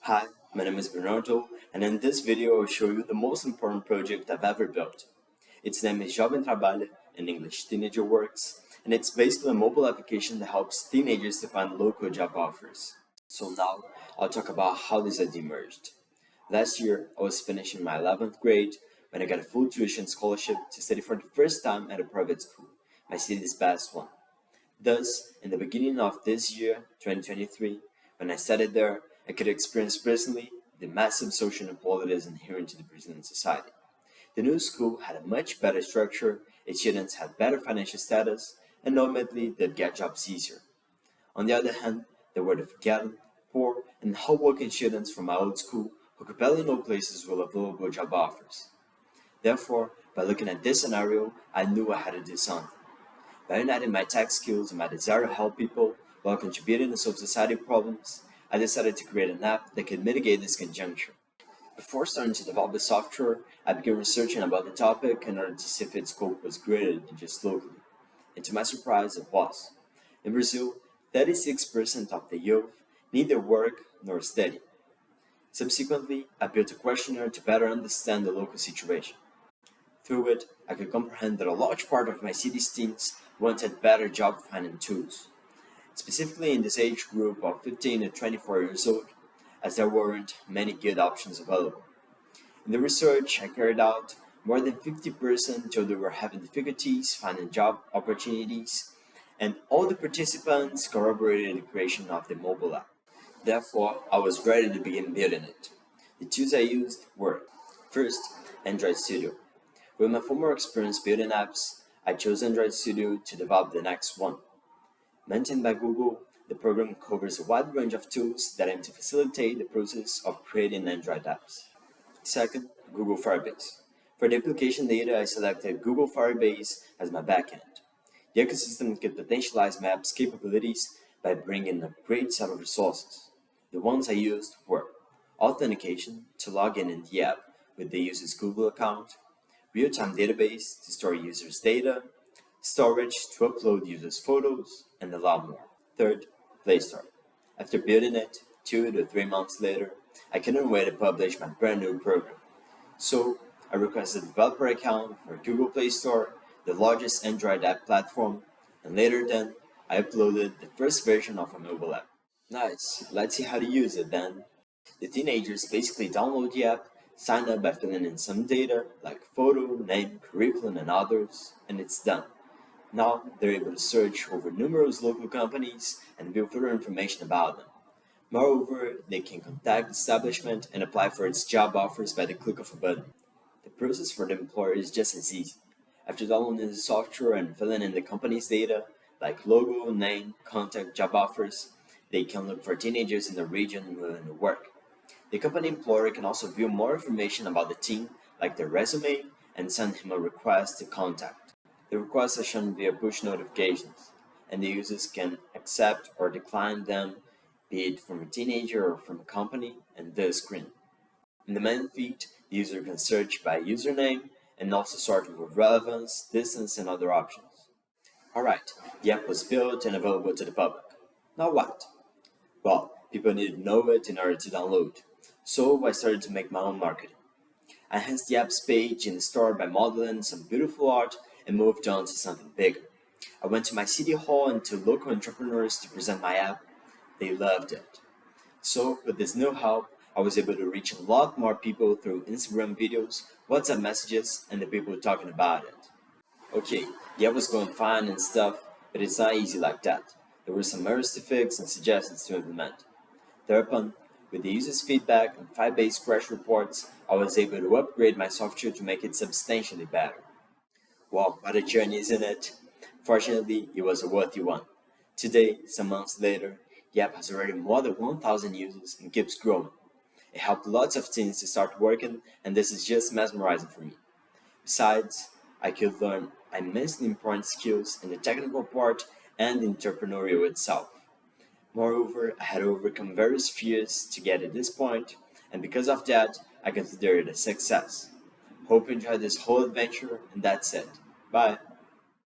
Hi, my name is Bernardo, and in this video I'll show you the most important project I've ever built. Its name is Jovem Trabalha, in English Teenager Works, and it's basically a mobile application that helps teenagers to find local job offers. So now I'll talk about how this idea emerged. Last year I was finishing my 11th grade when I got a full tuition scholarship to study for the first time at a private school, my city's best one. Thus, in the beginning of this year, 2023, when I studied there, I could experience personally the massive social inequalities inherent to the Brazilian society. The new school had a much better structure, its students had better financial status, and ultimately they'd get jobs easier. On the other hand, there were the forgotten, poor, and hardworking students from my old school who could barely know places with available job offers. Therefore, by looking at this scenario, I knew I had to do something. By uniting my tech skills and my desire to help people while contributing to solve society problems, I decided to create an app that could mitigate this conjuncture. Before starting to develop the software, I began researching about the topic in order to see if its scope was greater than just locally. And to my surprise, it was. In Brazil, 36% of the youth neither work nor study. Subsequently, I built a questionnaire to better understand the local situation. Through it, I could comprehend that a large part of my city's teens wanted better job finding tools, specifically in this age group of 15 to 24 years old, as there weren't many good options available. In the research I carried out, more than 50% told they were having difficulties finding job opportunities, and all the participants corroborated the creation of the mobile app. Therefore, I was ready to begin building it. The tools I used were, first, Android Studio. With my former experience building apps, I chose Android Studio to develop the next one. Maintained by Google, the program covers a wide range of tools that aim to facilitate the process of creating Android apps. Second, Google Firebase. For the application data, I selected Google Firebase as my backend. The ecosystem could potentialize my app's capabilities by bringing a great set of resources. The ones I used were authentication to log in the app with the user's Google account, real-time database to store users' data, storage to upload users' photos, and a lot more. Third, Play Store. After building it, 2 to 3 months later, I couldn't wait to publish my brand new program. So, I requested a developer account for Google Play Store, the largest Android app platform, and later then, I uploaded the first version of a mobile app. Nice, let's see how to use it then. The teenagers basically download the app, sign up by filling in some data like photo, name, curriculum, and others, and it's done. Now they're able to search over numerous local companies and view further information about them. Moreover, they can contact the establishment and apply for its job offers by the click of a button. The process for the employer is just as easy. After downloading the software and filling in the company's data, like logo, name, contact, job offers, they can look for teenagers in the region willing to work. The company employer can also view more information about the team, like their resume, and send him a request to contact. The requests are shown via push notifications, and the users can accept or decline them, be it from a teenager or from a company, and the screen. In the main feed, the user can search by username and also sort with relevance, distance, and other options. Alright, the app was built and available to the public. Now what? Well, people needed to know it in order to download, so I started to make my own marketing. I enhanced the app's page in the store by modeling some beautiful art and moved on to something bigger. I went to my city hall and to local entrepreneurs to present my app. They loved it. So, with this new help, I was able to reach a lot more people through Instagram videos, WhatsApp messages, and the people talking about it. Okay, the app was going fine and stuff, but it's not easy like that. There were some errors to fix and suggestions to implement. Thereupon, with the users' feedback and Firebase crash reports, I was able to upgrade my software to make it substantially better. Wow, what a journey, isn't it? Fortunately, it was a worthy one. Today, some months later, the app has already more than 1,000 users and keeps growing. It helped lots of teens to start working, and this is just mesmerizing for me. Besides, I could learn immensely important skills in the technical part and the entrepreneurial itself. Moreover, I had overcome various fears to get to this point, and because of that, I consider it a success. Hope you enjoyed this whole adventure, and that's it. Bye!